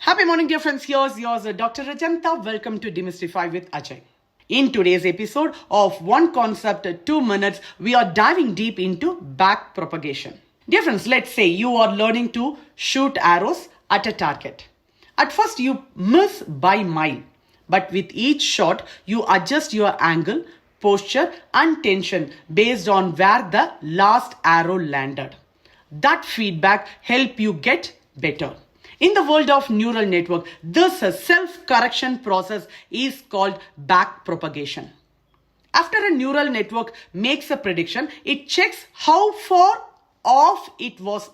Happy morning, dear friends. Here's yours, Dr. Rajanta. Welcome to Demystify with Ajay. In today's episode of One Concept, 2 Minutes, we are diving deep into backpropagation. Dear friends, let's say you are learning to shoot arrows at a target. At first, you miss by mile, but with each shot, you adjust your angle, posture, and tension based on where the last arrow landed. That feedback helps you get better. In the world of neural network, this self-correction process is called backpropagation. After a neural network makes a prediction, it checks how far off it was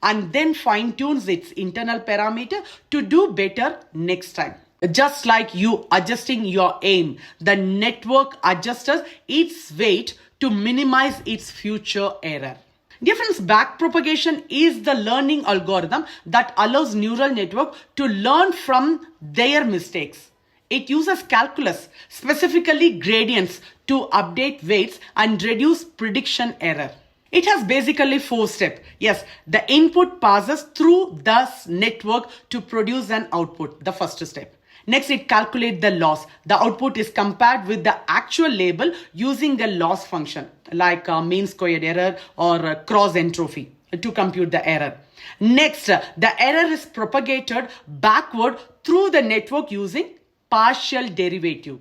and then fine-tunes its internal parameter to do better next time. Just like you adjusting your aim, the network adjusts its weight to minimize its future error. Difference backpropagation is the learning algorithm that allows neural network to learn from their mistakes. It uses calculus, specifically gradients, to update weights and reduce prediction error. It has basically 4 steps. Yes, the input passes through the network to produce an output, the first step. Next, it calculates the loss. The output is compared with the actual label using a loss function like mean squared error or cross entropy to compute the error. Next, the error is propagated backward through the network using partial derivative.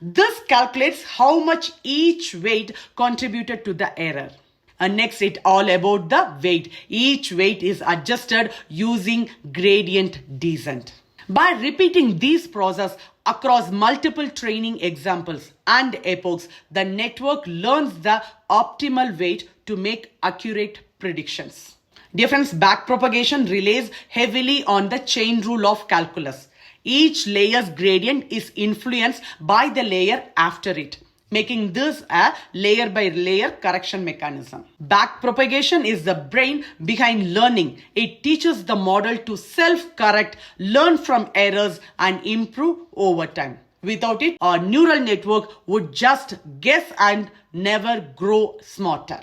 This calculates how much each weight contributed to the error. And next, it's all about the weight. Each weight is adjusted using gradient descent. By repeating this process across multiple training examples and epochs, the network learns the optimal weight to make accurate predictions. Difference backpropagation relies heavily on the chain rule of calculus. Each layer's gradient is influenced by the layer after it, making this a layer by layer correction mechanism. Backpropagation is the brain behind learning. It teaches the model to self-correct, learn from errors, and improve over time. Without it, our neural network would just guess and never grow smarter.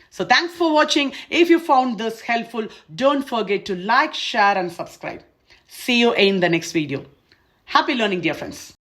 So thanks for watching. If you found this helpful, don't forget to like, share, and subscribe. See you in the next video. Happy learning, dear friends.